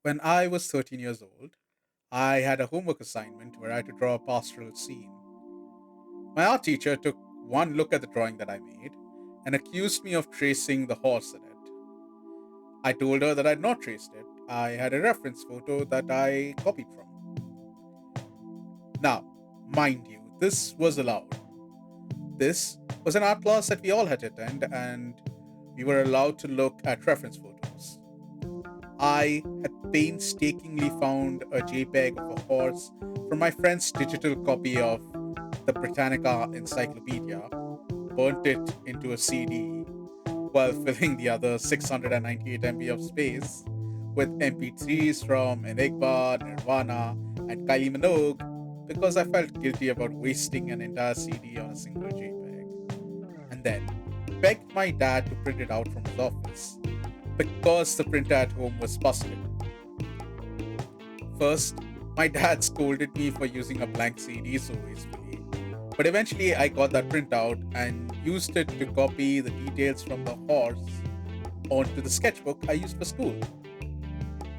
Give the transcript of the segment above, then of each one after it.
When I was 13 years old, I had a homework assignment where I had to draw a pastoral scene. My art teacher took one look at the drawing that I made and accused me of tracing the horse in it. I told her that I had not traced it. I had a reference photo that I copied from. Now, mind you, this was allowed. This was an art class that we all had to attend, and we were allowed to look at reference photos. I had painstakingly found a JPEG of a horse from my friend's digital copy of the Britannica Encyclopedia, burnt it into a CD while filling the other 698 MB of space with MP3s from Enigma, Nirvana, and Kylie Minogue because I felt guilty about wasting an entire CD on a single JPEG. And then begged my dad to print it out from his office because the printer at home was busted. First, my dad scolded me for using a blank CD so wastefully, but eventually I got that printout and used it to copy the details from the horse onto the sketchbook I used for school.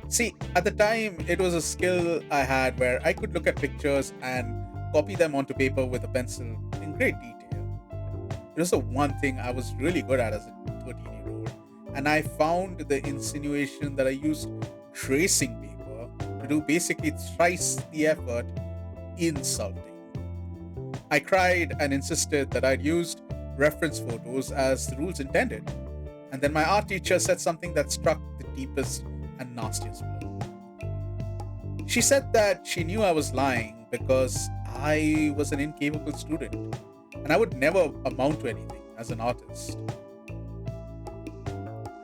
See, at the time, it was a skill I had where I could look at pictures and copy them onto paper with a pencil in great detail. It was the one thing I was really good at as a 13-year-old, and I found the insinuation that I used tracing paper to do basically thrice the effort insulting. I cried and insisted that I'd used reference photos as the rules intended, and then my art teacher said something that struck the deepest and nastiest blow. She said that she knew I was lying because I was an incapable student and I would never amount to anything as an artist.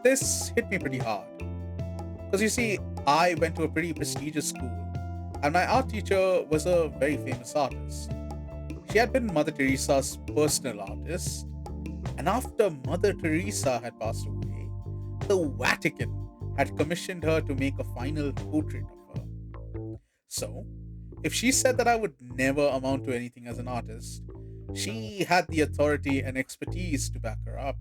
This hit me pretty hard because you see, I went to a pretty prestigious school and my art teacher was a very famous artist. She had been Mother Teresa's personal artist, and after Mother Teresa had passed away, the Vatican had commissioned her to make a final portrait of her. So, if she said that I would never amount to anything as an artist, she had the authority and expertise to back her up.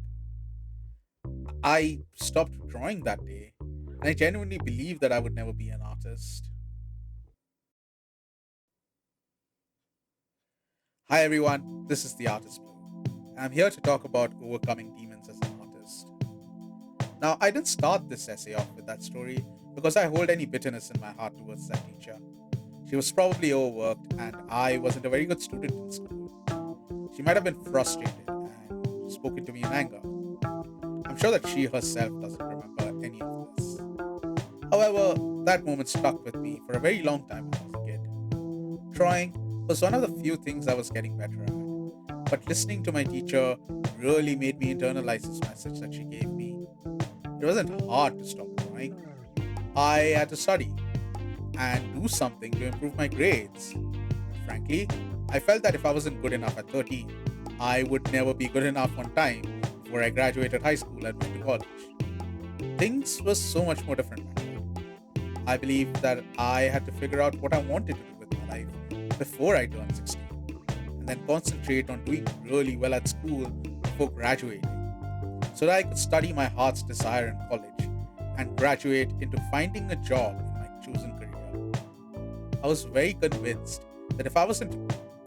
I stopped drawing that day, and I genuinely believed that I would never be an artist. Hi everyone, this is the Artist Blue. I'm here to talk about overcoming demons as an artist. Now, I didn't start this essay off with that story because I hold any bitterness in my heart towards that teacher. She was probably overworked, and I wasn't a very good student in school. She might have been frustrated and spoken to me in anger. I'm sure that she herself doesn't remember any of this. However, that moment stuck with me for a very long time when I was a kid. Drawing was one of the few things I was getting better at, but listening to my teacher really made me internalize this message that she gave me. It wasn't hard to stop drawing. I had to study and do something to improve my grades. Frankly, I felt that if I wasn't good enough at 13, I would never be good enough on time before I graduated high school and went to college. Things were so much more different back then. I believed that I had to figure out what I wanted to do with my life before I turned 16, and then concentrate on doing really well at school before graduating, so that I could study my heart's desire in college and graduate into finding a job in my chosen career. I was very convinced that if I wasn't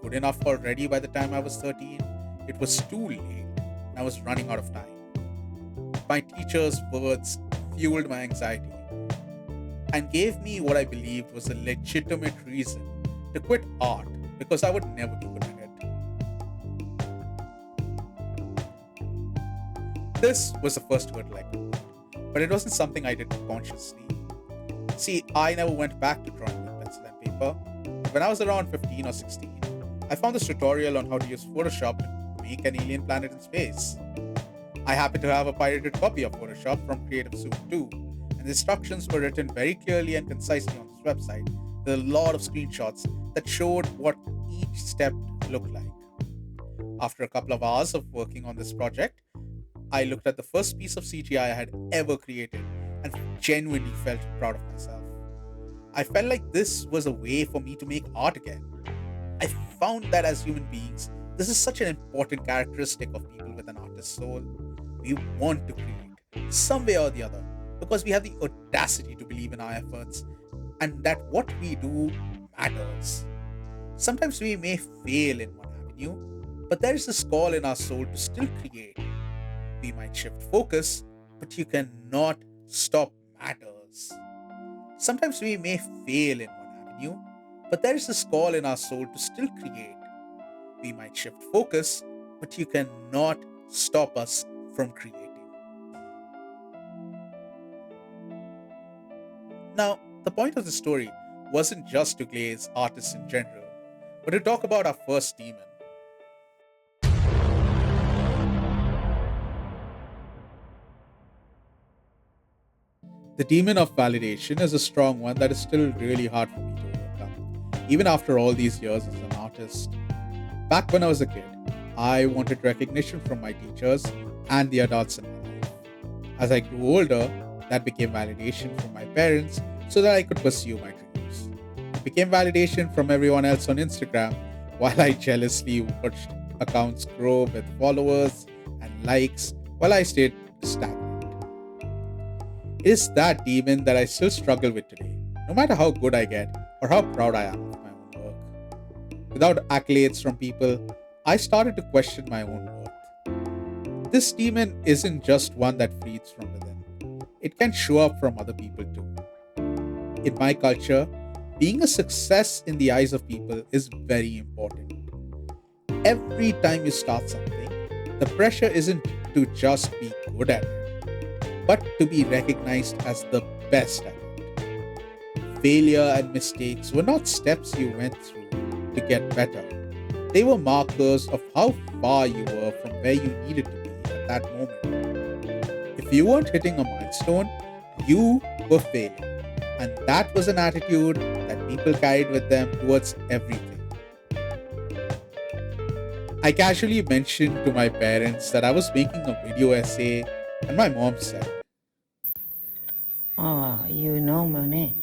good enough already by the time I was 13, it was too late and I was running out of time. My teacher's words fueled my anxiety and gave me what I believed was a legitimate reason to quit art because I would never be good at it. This was the first hurdle I took, but it wasn't something I did consciously. See, I never went back to drawing with pencil and paper. When I was around 15 or 16, I found this tutorial on how to use Photoshop to make an alien planet in space. I happened to have a pirated copy of Photoshop from Creative Soup 2, and the instructions were written very clearly and concisely on this website with a lot of screenshots that showed what each step looked like. After a couple of hours of working on this project, I looked at the first piece of CGI I had ever created and genuinely felt proud of myself. I felt like this was a way for me to make art again. I found that as human beings, this is such an important characteristic of people with an artist's soul. We want to create, some way or the other, because we have the audacity to believe in our efforts and that what we do matters. Sometimes we may fail in one avenue, but there is this call in our soul to still create. We might shift focus, but you cannot stop matters. Sometimes we may fail in one avenue, but there is this call in our soul to still create. We might shift focus, but you cannot stop us from creating. Now, the point of the story wasn't just to glaze artists in general, but to talk about our first demon. The demon of validation is a strong one that is still really hard for me to overcome, even after all these years as an artist. Back when I was a kid, I wanted recognition from my teachers and the adults in my life. As I grew older, that became validation from my parents so that I could pursue my dreams. It became validation from everyone else on Instagram while I jealously watched accounts grow with followers and likes while I stayed stagnant. It is that demon that I still struggle with today, no matter how good I get or how proud I am of my own work. Without accolades from people, I started to question my own worth. This demon isn't just one that feeds from within, it can show up from other people too. In my culture, being a success in the eyes of people is very important. Every time you start something, the pressure isn't to just be good at it, but to be recognized as the best at it. Failure and mistakes were not steps you went through to get better. They were markers of how far you were from where you needed to be at that moment. If you weren't hitting a milestone, you were failing. And that was an attitude that people carried with them towards everything. I casually mentioned to my parents that I was making a video essay, and my mom said, Monet,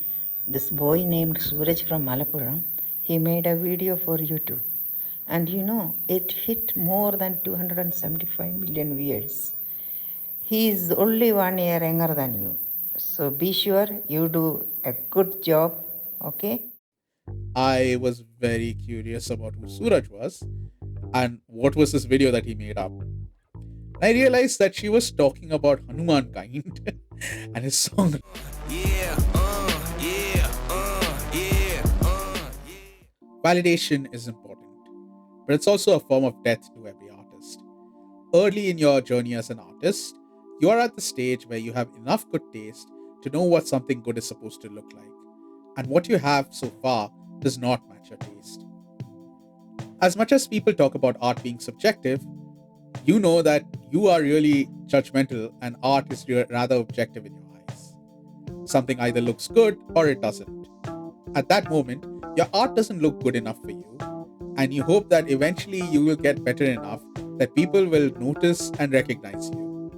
this boy named Suraj from Malappuram, he made a video for YouTube. And it hit more than 275 million views. He is only 1 year younger than you. So be sure you do a good job, okay? I was very curious about who Suraj was and what was this video that he made up. I realized that she was talking about Hanuman kind and his song. Validation is important, but it's also a form of death to every artist. Early in your journey as an artist, you are at the stage where you have enough good taste to know what something good is supposed to look like, and what you have so far does not match your taste. As much as people talk about art being subjective, you know that you are really judgmental and art is rather objective in your eyes. Something either looks good or it doesn't. At that moment, your art doesn't look good enough for you, and you hope that eventually you will get better enough that people will notice and recognize you.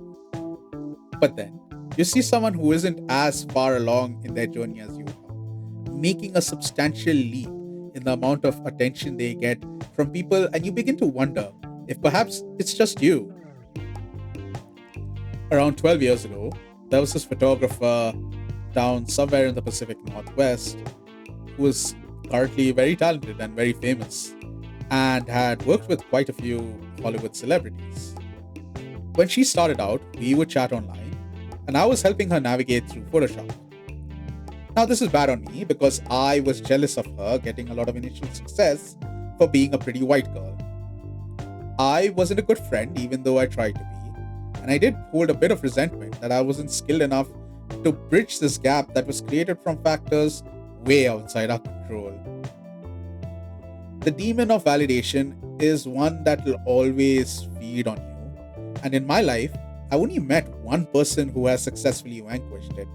But then, you see someone who isn't as far along in their journey as you are, making a substantial leap in the amount of attention they get from people, and you begin to wonder if perhaps it's just you. Around 12 years ago, there was this photographer down somewhere in the Pacific Northwest who was currently very talented and very famous and had worked with quite a few Hollywood celebrities. When she started out, we would chat online and I was helping her navigate through Photoshop. Now, this is bad on me because I was jealous of her getting a lot of initial success for being a pretty white girl. I wasn't a good friend even though I tried to be, and I did hold a bit of resentment that I wasn't skilled enough to bridge this gap that was created from factors way outside our control. The demon of validation is one that will always feed on you, and in my life, I only met one person who has successfully vanquished it.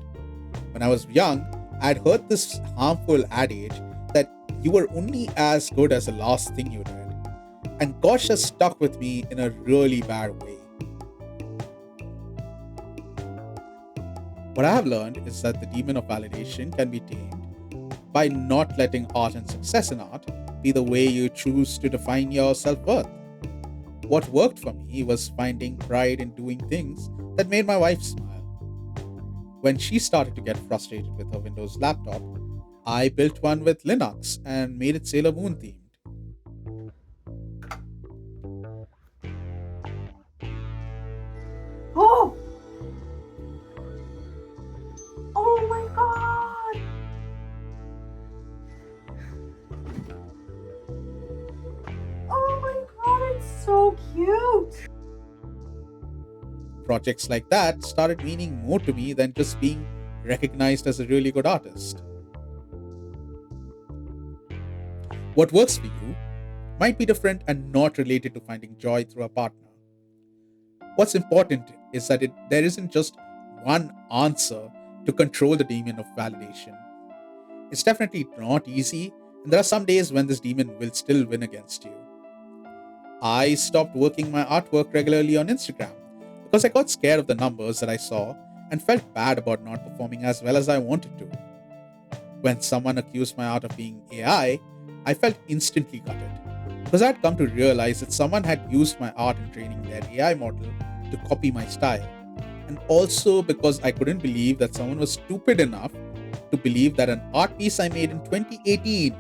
When I was young, I had heard this harmful adage that you were only as good as the last thing you did. And gosh, has stuck with me in a really bad way. What I have learned is that the demon of validation can be tamed by not letting art and success in art be the way you choose to define your self-worth. What worked for me was finding pride in doing things that made my wife smile. When she started to get frustrated with her Windows laptop, I built one with Linux and made it Sailor Moon themed. Oh, oh my god! Oh my god, it's so cute! Projects like that started meaning more to me than just being recognized as a really good artist. What works for you might be different and not related to finding joy through a partner. What's important is that there isn't just one answer to control the demon of validation. It's definitely not easy, and there are some days when this demon will still win against you. I stopped working my artwork regularly on Instagram because I got scared of the numbers that I saw and felt bad about not performing as well as I wanted to. When someone accused my art of being I felt instantly gutted because I had come to realize that someone had used my art in training their AI model to copy my style, and also because I couldn't believe that someone was stupid enough to believe that an art piece I made in 2018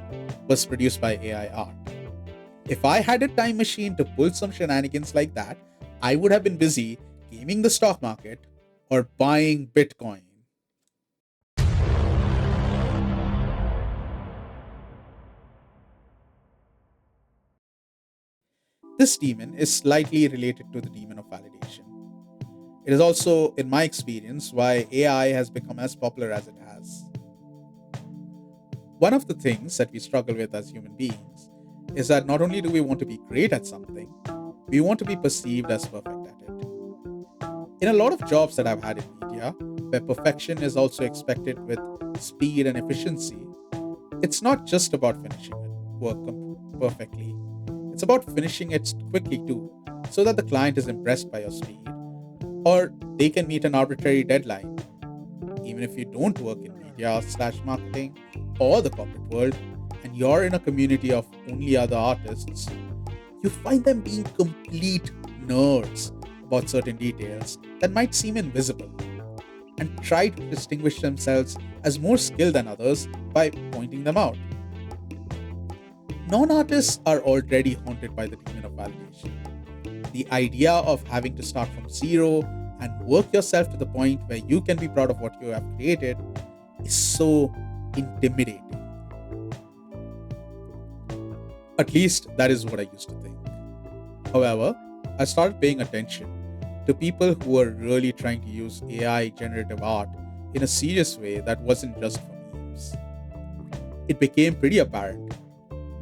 was produced by AI art. If I had a time machine to pull some shenanigans like that, I would have been busy gaming the stock market or buying Bitcoin. This demon is slightly related to the demon of validation. It is also, in my experience, why AI has become as popular as it has. One of the things that we struggle with as human beings is that not only do we want to be great at something, we want to be perceived as perfect at it. In a lot of jobs that I've had in media, where perfection is also expected with speed and efficiency, it's not just about finishing work perfectly. It's about finishing it quickly too, so that the client is impressed by your speed, or they can meet an arbitrary deadline. Even if you don't work in media/marketing or the corporate world, and you're in a community of only other artists, you find them being complete nerds about certain details that might seem invisible, and try to distinguish themselves as more skilled than others by pointing them out. Non artists are already haunted by the demon of validation. The idea of having to start from zero and work yourself to the point where you can be proud of what you have created is so intimidating. At least that is what I used to think. However, I started paying attention to people who were really trying to use AI generative art in a serious way that wasn't just for memes. It became pretty apparent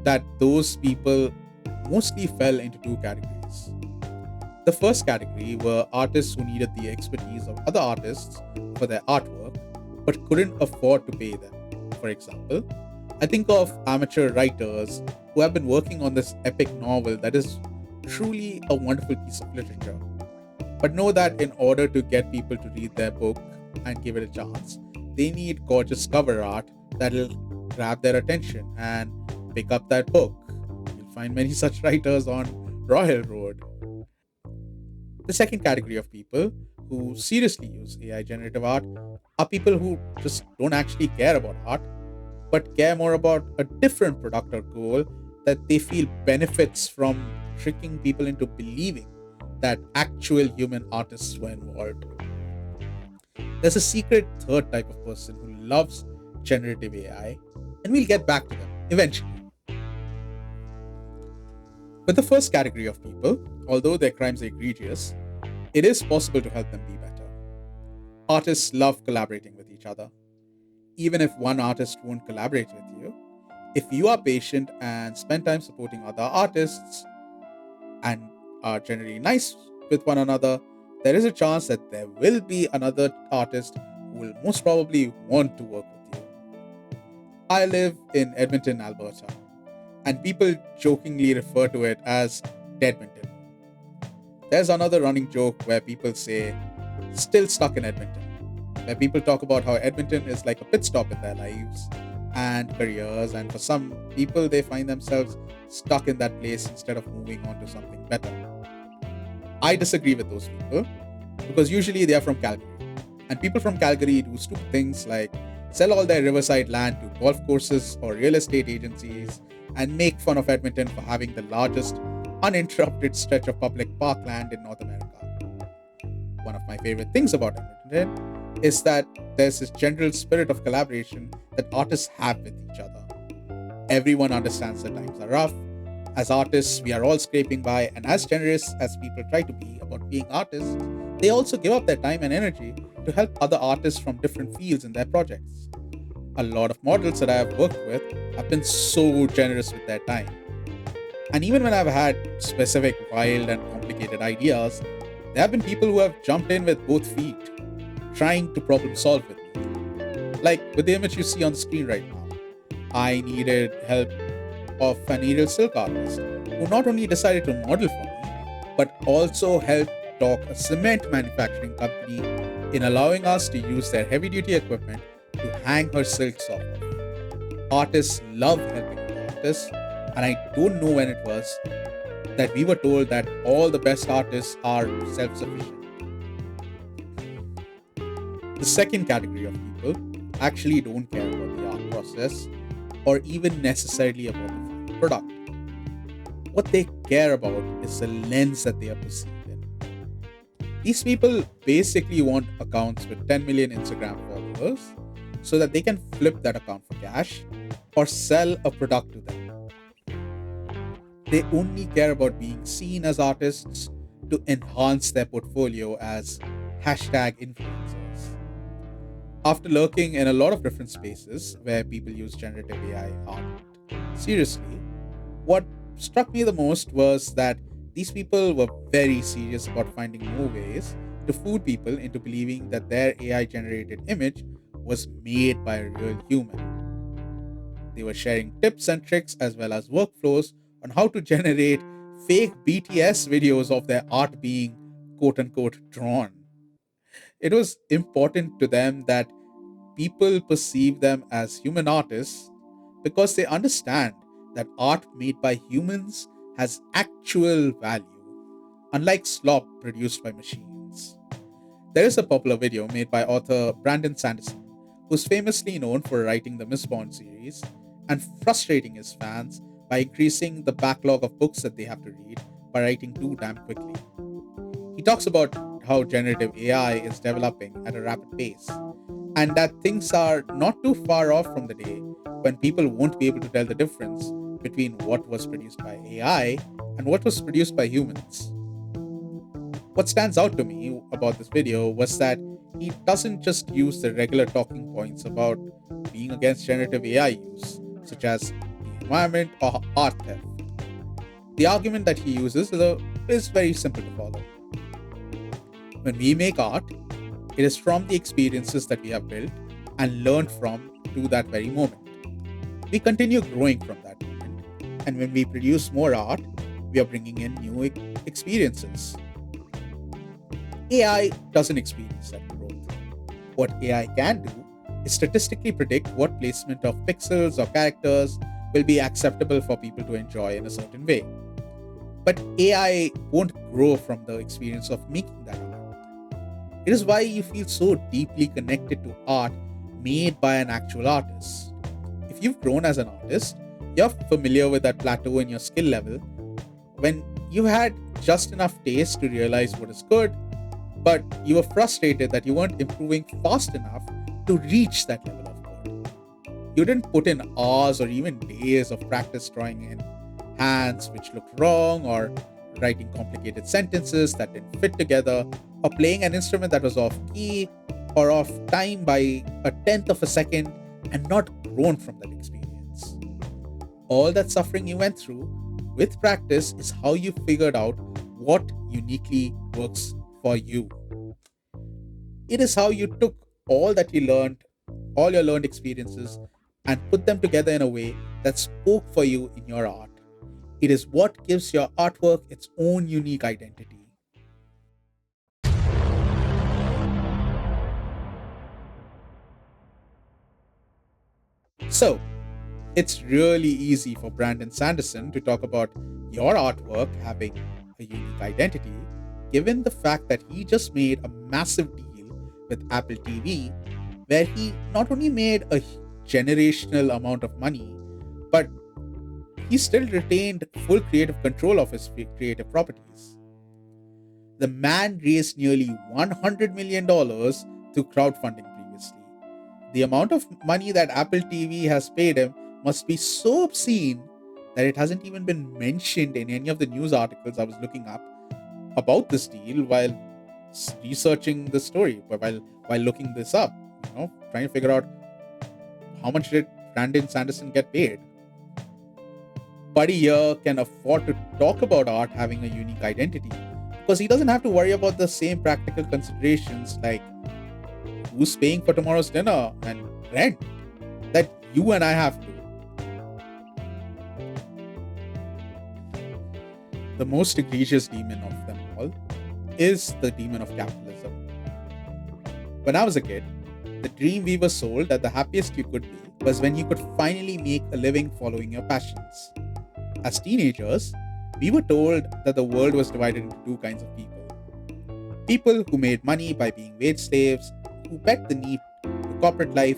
that those people mostly fell into two categories. The first category were artists who needed the expertise of other artists for their artwork but couldn't afford to pay them. For example, I think of amateur writers who have been working on this epic novel that is truly a wonderful piece of literature, but know that in order to get people to read their book and give it a chance, they need gorgeous cover art that'll grab their attention and pick up that book. You'll find many such writers on Royal Road. The second category of people who seriously use AI generative art are people who just don't actually care about art, but care more about a different product or goal that they feel benefits from tricking people into believing that actual human artists were involved. There's a secret third type of person who loves generative AI, and we'll get back to them eventually. With the first category of people, although their crimes are egregious, it is possible to help them be better. Artists love collaborating with each other. Even if one artist won't collaborate with you, if you are patient and spend time supporting other artists and are generally nice with one another, there is a chance that there will be another artist who will most probably want to work with you. I live in Edmonton, Alberta, and people jokingly refer to it as Deadmonton. There's another running joke where people say, still stuck in Edmonton, where people talk about how Edmonton is like a pit stop in their lives and careers, and for some people, they find themselves stuck in that place instead of moving on to something better. I disagree with those people because usually they are from Calgary. And people from Calgary do stupid things like sell all their riverside land to golf courses or real estate agencies and make fun of Edmonton for having the largest uninterrupted stretch of public parkland in North America. One of my favorite things about Edmonton is that there's this general spirit of collaboration that artists have with each other. Everyone understands that times are rough. As artists, we are all scraping by, and as generous as people try to be about being artists, they also give up their time and energy to help other artists from different fields in their projects. A lot of models that I have worked with have been so generous with their time. And even when I've had specific, wild, and complicated ideas, there have been people who have jumped in with both feet, trying to problem solve with me. Like with the image you see on the screen right now, I needed help of an aerial silk artist who not only decided to model for me, but also helped talk a cement manufacturing company in allowing us to use their heavy duty equipment to hang her silks off of. Artists love helping other artists, and I don't know when it was that we were told that all the best artists are self sufficient. The second category of people actually don't care about the art process or even necessarily about the final product. What they care about is the lens that they are perceived in. These people basically want accounts with 10 million Instagram followers so that they can flip that account for cash or sell a product to them. They only care about being seen as artists to enhance their portfolio as hashtag influencers. After lurking in a lot of different spaces where people use generative AI art seriously, what struck me the most was that these people were very serious about finding more ways to fool people into believing that their AI generated image was made by a real human. They were sharing tips and tricks as well as workflows on how to generate fake BTS videos of their art being quote unquote drawn. It was important to them that people perceive them as human artists because they understand that art made by humans has actual value, unlike slop produced by machines. There is a popular video made by author Brandon Sanderson, who's famously known for writing the Miss Bond series and frustrating his fans by increasing the backlog of books that they have to read by writing too damn quickly. He talks about how generative AI is developing at a rapid pace, and that things are not too far off from the day when people won't be able to tell the difference between what was produced by AI and what was produced by humans. What stands out to me about this video was that he doesn't just use the regular talking points about being against generative AI use, such as the environment or art theft. The argument that he uses is very simple to follow. When we make art, it is from the experiences that we have built and learned from to that very moment. We continue growing from that moment, and when we produce more art, we are bringing in new experiences. AI doesn't experience that growth. What AI can do is statistically predict what placement of pixels or characters will be acceptable for people to enjoy in a certain way. But AI won't grow from the experience of making that art. It is why you feel so deeply connected to art made by an actual artist. If you've grown as an artist, you're familiar with that plateau in your skill level when you had just enough taste to realize what is good, but you were frustrated that you weren't improving fast enough to reach that level of good. You didn't put in hours or even days of practice drawing in hands which looked wrong, or writing complicated sentences that didn't fit together, or playing an instrument that was off key or off time by a tenth of a second and not grown from that experience. All that suffering you went through with practice is how you figured out what uniquely works for you. It is how you took all that you learned, all your learned experiences, and put them together in a way that spoke for you in your art. It is what gives your artwork its own unique identity. So, it's really easy for Brandon Sanderson to talk about your artwork having a unique identity, given the fact that he just made a massive deal with Apple TV, where he not only made a generational amount of money, but he still retained full creative control of his creative properties. The man raised nearly $100 million through crowdfunding previously. The amount of money that Apple TV has paid him must be so obscene that it hasn't even been mentioned in any of the news articles I was looking up about this deal while researching the story, while looking this up, trying to figure out how much did Brandon Sanderson get paid. Buddy here can afford to talk about art having a unique identity because he doesn't have to worry about the same practical considerations like who's paying for tomorrow's dinner and rent that you and I have to. The most egregious demon of them all is the demon of capitalism. When I was a kid, the dream we were sold that the happiest you could be was when you could finally make a living following your passions. As teenagers, we were told that the world was divided into two kinds of people. People who made money by being wage slaves, who bet the knee to corporate life,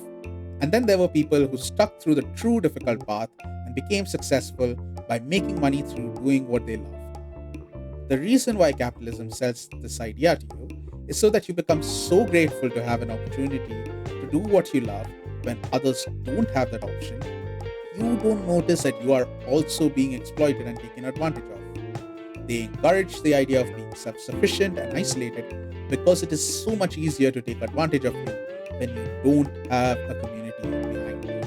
and then there were people who stuck through the true difficult path and became successful by making money through doing what they love. The reason why capitalism sells this idea to you is so that you become so grateful to have an opportunity to do what you love when others don't have that option. You don't notice that you are also being exploited and taken advantage of. They encourage the idea of being self-sufficient and isolated because it is so much easier to take advantage of you when you don't have a community behind you.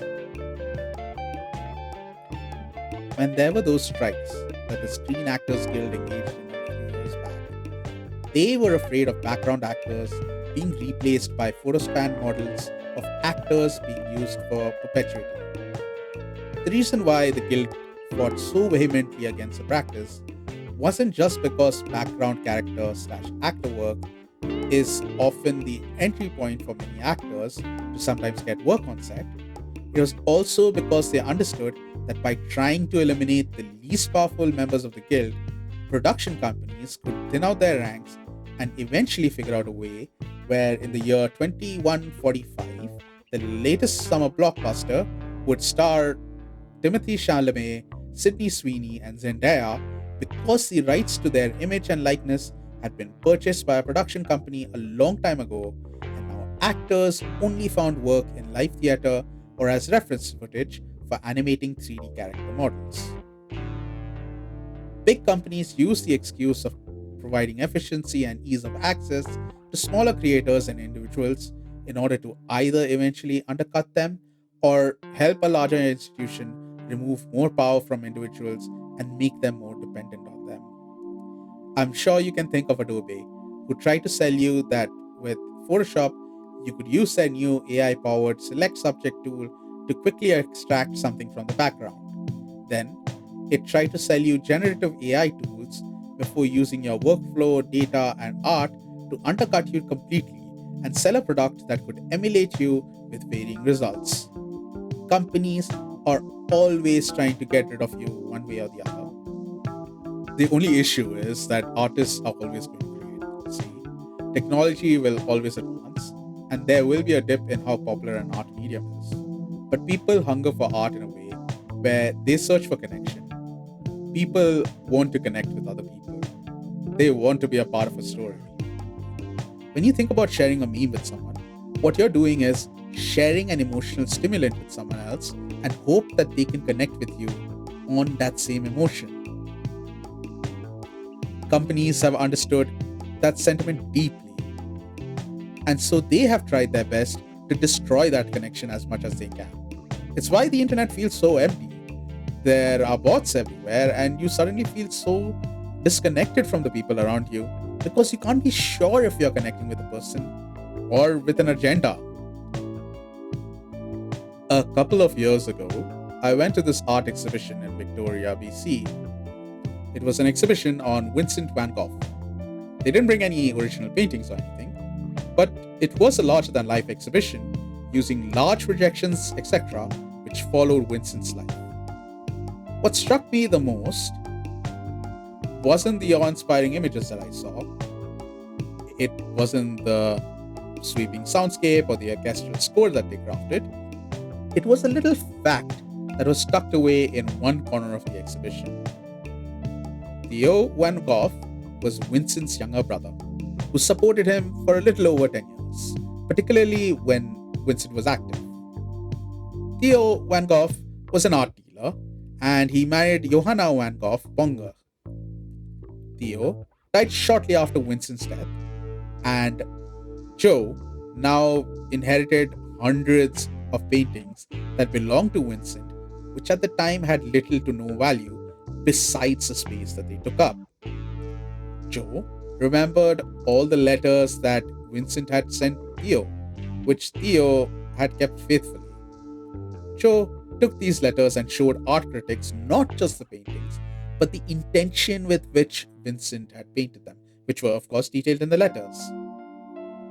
When there were those strikes that the Screen Actors Guild engaged in a few years back, they were afraid of background actors being replaced by photospan models of actors being used for perpetuity. The reason why the guild fought so vehemently against the practice wasn't just because background character/actor work is often the entry point for many actors to sometimes get work on set. It was also because they understood that by trying to eliminate the least powerful members of the guild, production companies could thin out their ranks and eventually figure out a way where in the year 2145, the latest summer blockbuster would star Timothy Chalamet, Sydney Sweeney, and Zendaya because the rights to their image and likeness had been purchased by a production company a long time ago, and now actors only found work in live theater or as reference footage for animating 3D character models. Big companies use the excuse of providing efficiency and ease of access to smaller creators and individuals in order to either eventually undercut them or help a larger institution remove more power from individuals and make them more dependent on them. I'm sure you can think of Adobe, who tried to sell you that with Photoshop, you could use their new AI powered select subject tool to quickly extract something from the background. Then, it tried to sell you generative AI tools before using your workflow, data, and art to undercut you completely and sell a product that could emulate you with varying results. Companies are always trying to get rid of you one way or the other. The only issue is that artists are always going to create. See, technology will always advance, and there will be a dip in how popular an art medium is. But people hunger for art in a way where they search for connection. People want to connect with other people. They want to be a part of a story. When you think about sharing a meme with someone, what you're doing is sharing an emotional stimulant with someone else and hope that they can connect with you on that same emotion. Companies have understood that sentiment deeply, and so they have tried their best to destroy that connection as much as they can. It's why the internet feels so empty. There are bots everywhere, and you suddenly feel so disconnected from the people around you because you can't be sure if you're connecting with a person or with an agenda. A couple of years ago, I went to this art exhibition in Victoria, BC. It was an exhibition on Vincent van Gogh. They didn't bring any original paintings or anything, but it was a larger than life exhibition using large projections, etc., which followed Vincent's life. What struck me the most wasn't the awe-inspiring images that I saw. It wasn't the sweeping soundscape or the orchestral score that they crafted. It was a little fact that was tucked away in one corner of the exhibition. Theo Van Gogh was Vincent's younger brother, who supported him for a little over 10 years, particularly when Vincent was active. Theo Van Gogh was an art dealer, and he married Johanna Van Gogh Bonger. Theo died shortly after Vincent's death, and Joe now inherited hundreds of paintings that belonged to Vincent, which at the time had little to no value besides the space that they took up. Joe remembered all the letters that Vincent had sent Theo, which Theo had kept faithfully. Joe took these letters and showed art critics not just the paintings, but the intention with which Vincent had painted them, which were, of course, detailed in the letters.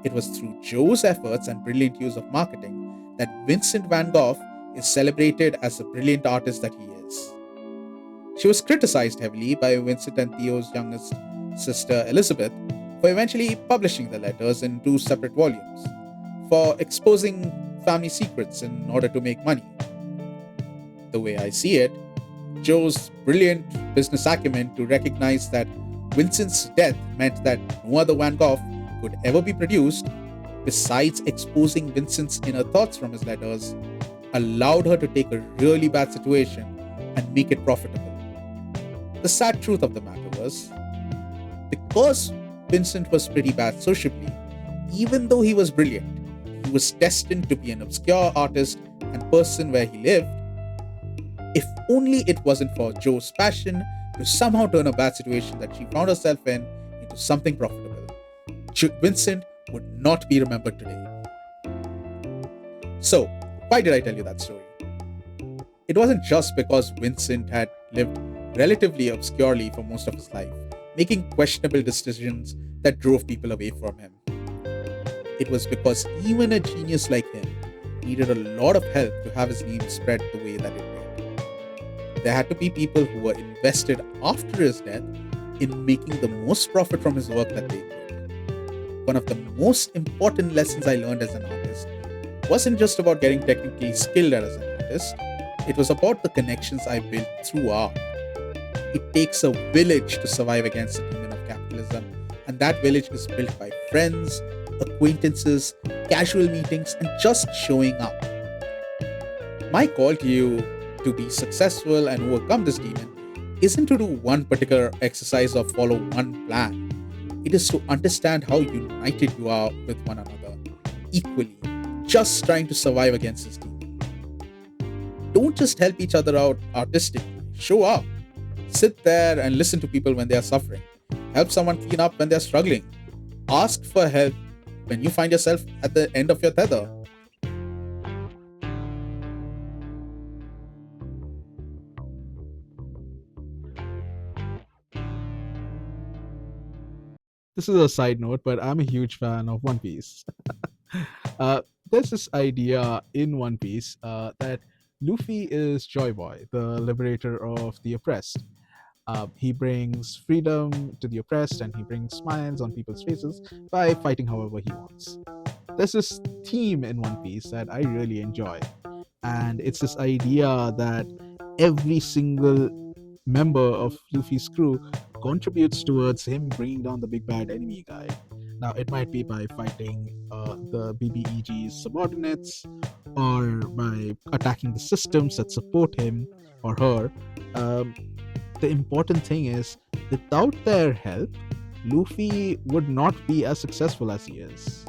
It was through Joe's efforts and brilliant use of marketing that Vincent van Gogh is celebrated as the brilliant artist that he is. She was criticized heavily by Vincent and Theo's youngest sister Elizabeth for eventually publishing the letters in two separate volumes, for exposing family secrets in order to make money. The way I see it, Joe's brilliant business acumen to recognize that Vincent's death meant that no other Van Gogh could ever be produced, besides exposing Vincent's inner thoughts from his letters, allowed her to take a really bad situation and make it profitable. The sad truth of the matter was, because Vincent was pretty bad sociably, even though he was brilliant, he was destined to be an obscure artist and person where he lived. If only it wasn't for Joe's passion to somehow turn a bad situation that she found herself in into something profitable, Vincent would not be remembered today. So, why did I tell you that story? It wasn't just because Vincent had lived relatively obscurely for most of his life, making questionable decisions that drove people away from him. It was because even a genius like him needed a lot of help to have his name spread the way that it did. There had to be people who were invested after his death in making the most profit from his work that they could. One of the most important lessons I learned as an artist wasn't just about getting technically skilled as an artist, it was about the connections I built through art. It takes a village to survive against the demon of capitalism, and that village is built by friends, acquaintances, casual meetings, and just showing up. My call to you to be successful and overcome this demon isn't to do one particular exercise or follow one plan. It is to understand how united you are with one another, equally, just trying to survive against this demon. Don't just help each other out artistically, show up. Sit there and listen to people when they are suffering. Help someone clean up when they're struggling. Ask for help when you find yourself at the end of your tether. This is a side note, but I'm a huge fan of One Piece. There's this idea in One Piece that Luffy is Joy Boy, the liberator of the oppressed. He brings freedom to the oppressed and he brings smiles on people's faces by fighting however he wants. There's this theme in One Piece that I really enjoy, and it's this idea that every single member of Luffy's crew contributes towards him bringing down the big bad enemy guy. Now, it might be by fighting the BBEG's subordinates, or by attacking the systems that support him or her. The important thing is, without their help, Luffy would not be as successful as he is.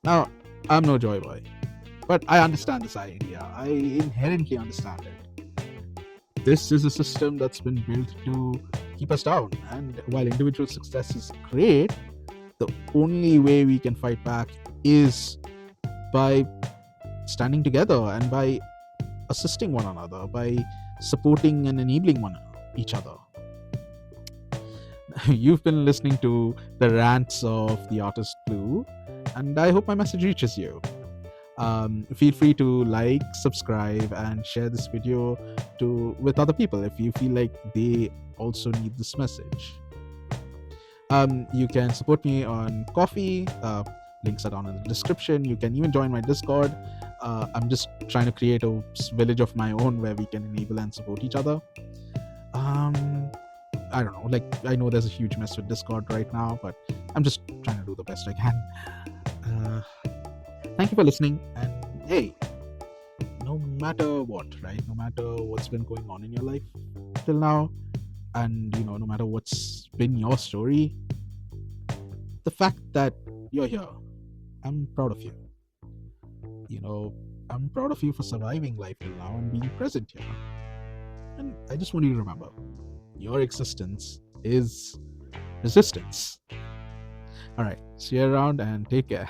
Now, I'm no Joy Boy, but I understand this idea. I inherently understand it. This is a system that's been built to keep us down, and while individual success is great, the only way we can fight back is by standing together and by assisting one another, by supporting and enabling each other. You've been listening to the rants of the artist Blue, and I hope my message reaches you. Feel free to like, subscribe, and share this video with other people if you feel like they also need this message. You can support me on Coffee. Links are down in the description. You can even join my Discord. I'm just trying to create a village of my own where we can enable and support each other. I don't know, like, I know there's a huge mess with Discord right now, but I'm just trying to do the best I can. Thank you for listening, and hey, no matter what, right? No matter what's been going on in your life till now, and no matter what's been your story, the fact that you're here, I'm proud of you. I'm proud of you for surviving life till now and being present here. And I just want you to remember, your existence is resistance. All right, see you around and take care.